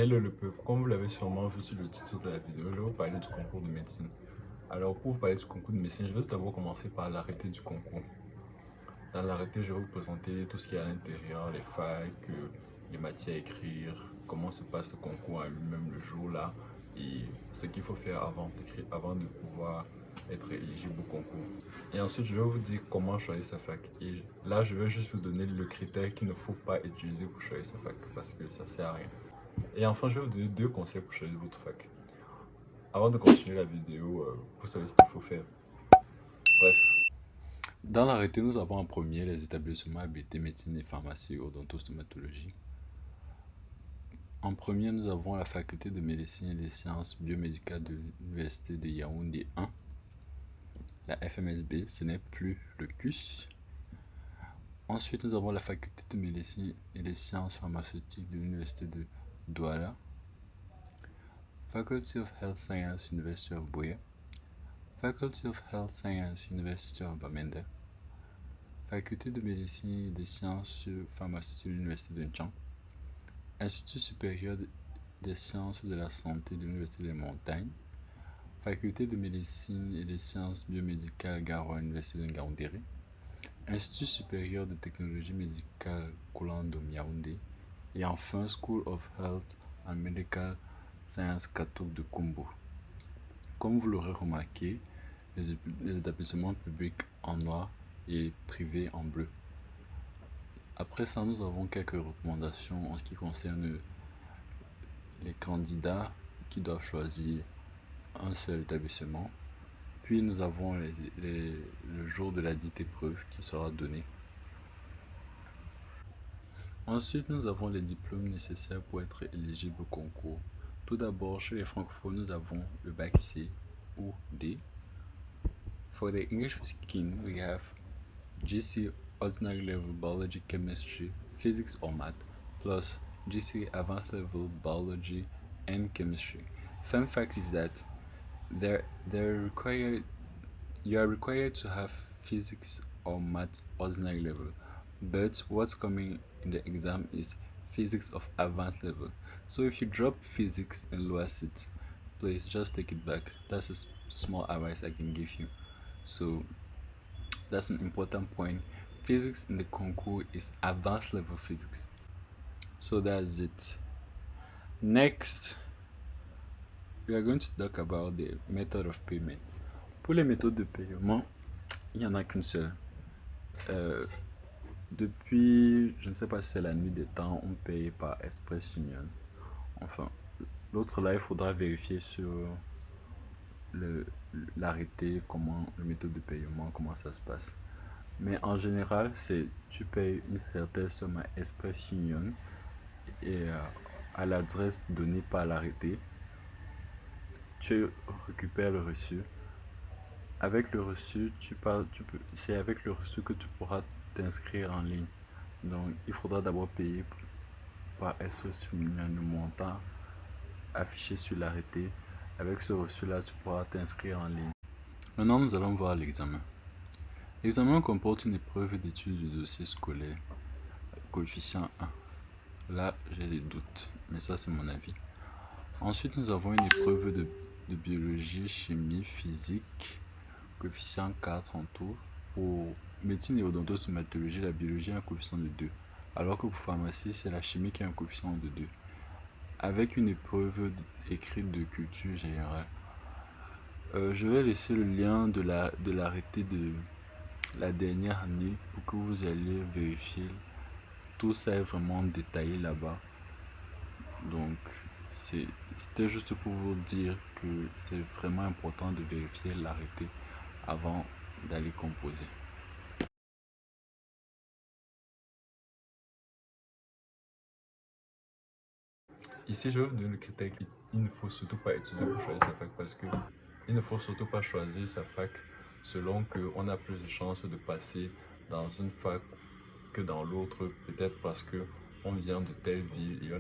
Hello le peuple, comme vous l'avez sûrement vu sur le titre de la vidéo, je vais vous parler du concours de médecine. Alors pour vous parler du concours de médecine, je vais tout d'abord commencer par l'arrêté du concours. Dans l'arrêté, je vais vous présenter tout ce qu'il y a à l'intérieur, les facs, les matières à écrire, comment se passe le concours à lui-même le jour-là et ce qu'il faut faire avant de pouvoir être éligible au concours. Et ensuite, je vais vous dire comment choisir sa fac. Et là, je vais juste vous donner le critère qu'il ne faut pas utiliser pour choisir sa fac parce que ça sert à rien. Et enfin, je vais vous donner deux conseils pour choisir votre fac. Avant de continuer la vidéo, vous savez ce qu'il faut faire. Bref. Dans l'arrêté, nous avons en premier les établissements habilités médecine et pharmacie odontostomatologie. En premier, nous avons la faculté de médecine et des sciences biomédicales de l'université de Yaoundé 1. La FMSB, ce n'est plus le CUS. Ensuite, nous avons la faculté de médecine et des sciences pharmaceutiques de l'université de Douala. Faculty of Health Science, University of Buea. Faculty of Health Science, University of Bamenda. Faculté de médecine et des sciences pharmaceutiques de l'université de N'Djamena. Institut supérieur des sciences de la santé de l'université des Montagnes. Faculté de médecine et des sciences biomédicales Garoua, l'université de Ngaoundéré. Institut supérieur de technologie médicale Koulando Yaoundé. Et enfin School of Health and Medical Science Katouk de Kumbo. Comme vous l'aurez remarqué, les établissements publics en noir et privés en bleu. Après ça, nous avons quelques recommandations en ce qui concerne les candidats qui doivent choisir un seul établissement. Puis nous avons le jour de la dite épreuve qui sera donné. Ensuite, nous avons les diplômes nécessaires pour être éligible au concours. Tout d'abord, chez les francophones, nous avons le bac C ou D. For the English speaking, we have GC Ordinary Level Biology, Chemistry, Physics or Math, plus GC Advanced Level Biology and Chemistry. Fun fact is that you are required to have Physics or Math Ordinary Level, but what's coming in the exam is Physics of Advanced Level. So if you drop Physics in lower seat, please just take it back. That's a small advice I can give you. So that's an important point. Physics in the concours is advanced level physics. So that's it. Next, we are going to talk about the method of payment. Pour les méthodes de paiement, il n'y en a qu'une seule. Depuis, je ne sais pas si c'est la nuit des temps, on paye par Express Union. Enfin, l'autre là, il faudra vérifier sur l'arrêté, comment le méthode de paiement, comment ça se passe. Mais en général, c'est tu payes une certaine somme à Express Union et à l'adresse donnée par l'arrêté, tu récupères le reçu. Avec le reçu, c'est avec le reçu que tu pourras t'inscrire en ligne. Donc, il faudra d'abord payer par Express Union le montant affiché sur l'arrêté. Avec ce reçu-là, tu pourras t'inscrire en ligne. Maintenant, nous allons voir l'examen. L'examen comporte une épreuve d'étude du dossier scolaire, coefficient 1. Là, j'ai des doutes, mais ça, c'est mon avis. Ensuite, nous avons une épreuve de biologie, chimie, physique, coefficient 4 en tout. Pour médecine et odontostomatologie, la biologie a un coefficient de 2, alors que pour pharmacie, c'est la chimie qui a un coefficient de 2. Avec une épreuve écrite de culture générale. Je vais laisser le lien de l'arrêté de la dernière année pour que vous alliez vérifier. Tout ça est vraiment détaillé là-bas. Donc, c'était juste pour vous dire que c'est vraiment important de vérifier l'arrêté avant d'aller composer. Ici, je vais vous donner le critère qu'il ne faut surtout pas utiliser pour choisir sa fac parce que il ne faut surtout pas choisir sa fac selon qu'on a plus de chances de passer dans une fac que dans l'autre, peut-être parce que on vient de telle ville et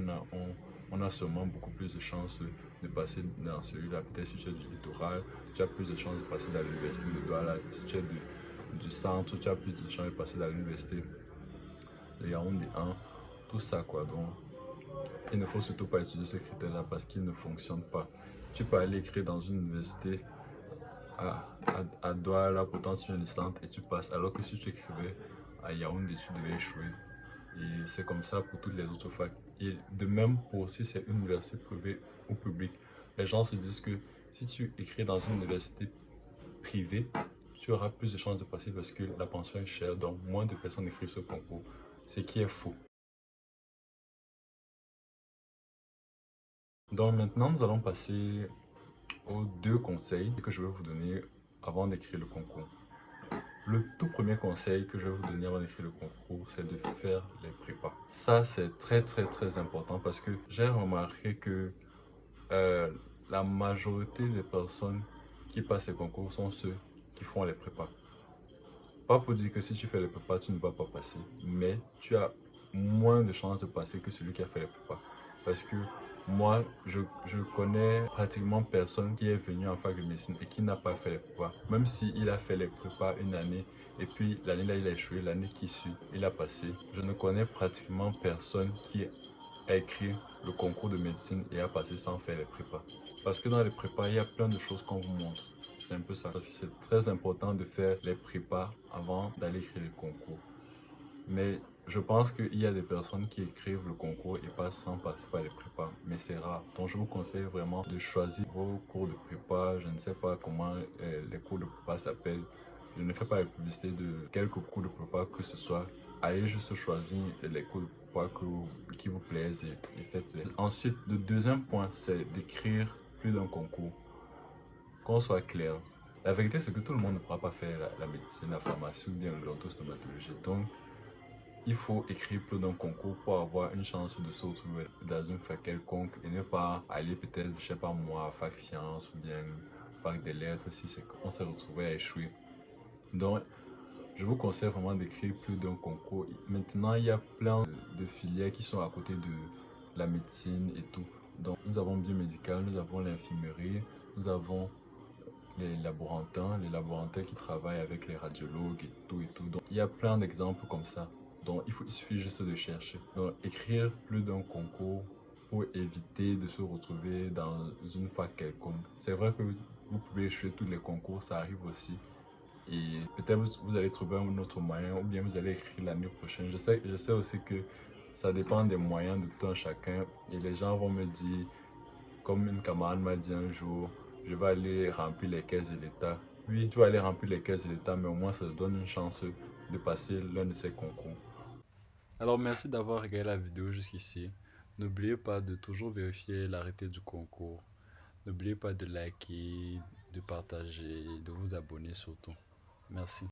on a sûrement beaucoup plus de chances de passer dans celui-là. Peut-être si tu es du littoral, tu as plus de chances de passer dans l'université de Douala. Si tu es du centre, tu as plus de chances de passer dans l'université de Yaoundé 1. Tout ça quoi. Donc, il ne faut surtout pas utiliser ces critères-là parce qu'ils ne fonctionnent pas. Tu peux aller écrire dans une université à Douala, pourtant tu es une licence et tu passes, alors que si tu écrivais à Yaoundé, tu devais échouer. Et c'est comme ça pour toutes les autres facs. Et de même pour si c'est une université privée ou publique, les gens se disent que si tu écris dans une université privée, tu auras plus de chances de passer parce que la pension est chère, donc moins de personnes écrivent ce concours, ce qui est faux. Donc maintenant, nous allons passer aux 2 conseils que je vais vous donner avant d'écrire le concours. Le tout premier conseil que je vais vous donner avant d'écrire le concours, c'est de faire les prépas. Ça, c'est très important parce que j'ai remarqué que euh, la majorité des personnes qui passent les concours sont ceux qui font les prépas. Pas pour dire que si tu fais les prépas, tu ne vas pas passer, mais tu as moins de chances de passer que celui qui a fait les prépas. Parce que moi, je connais pratiquement personne qui est venu en fac de médecine et qui n'a pas fait les prépas. Même s'il a fait les prépas une année et puis l'année là il a échoué, l'année qui suit, il a passé. Je ne connais pratiquement personne qui a écrit le concours de médecine et a passé sans faire les prépas. Parce que dans les prépas, il y a plein de choses qu'on vous montre. C'est un peu ça. Parce que c'est très important de faire les prépas avant d'aller écrire le concours. Mais je pense qu'il y a des personnes qui écrivent le concours et passent sans passer par les prépas. Mais c'est rare. Donc je vous conseille vraiment de choisir vos cours de prépa. Je ne sais pas comment les cours de prépa s'appellent. Je ne fais pas la publicité de quelques cours de prépa que ce soit. Allez juste choisir les cours de prépa qui vous plaisent et faites-les. Ensuite, le deuxième point, c'est d'écrire plus d'un concours. Qu'on soit clair. La vérité, c'est que tout le monde ne pourra pas faire la médecine, la pharmacie ou bien l'odontostomatologie. Donc, il faut écrire plus d'un concours pour avoir une chance de se retrouver dans une fac quelconque et ne pas aller peut-être, je sais pas moi, fac sciences ou bien fac des lettres si c'est qu'on s'est retrouvé à échouer. Donc, je vous conseille vraiment d'écrire plus d'un concours. Maintenant, il y a plein de filières qui sont à côté de la médecine et tout. Donc, nous avons biomédical, nous avons l'infirmerie, nous avons les laborantins qui travaillent avec les radiologues et tout et tout. Donc, il y a plein d'exemples comme ça. Donc, il suffit juste de chercher. Donc, écrire plus d'un concours pour éviter de se retrouver dans une fac quelconque. C'est vrai que vous pouvez échouer tous les concours, ça arrive aussi. Et peut-être vous allez trouver un autre moyen ou bien vous allez écrire l'année prochaine. Je sais aussi que ça dépend des moyens de tout un chacun. Et les gens vont me dire, comme une camarade m'a dit un jour, je vais aller remplir les caisses de l'État. Oui, tu vas aller remplir les caisses de l'État, mais au moins ça te donne une chance de passer l'un de ces concours. Alors merci d'avoir regardé la vidéo jusqu'ici. N'oubliez pas de toujours vérifier l'arrêté du concours. N'oubliez pas de liker, de partager, de vous abonner surtout. Merci.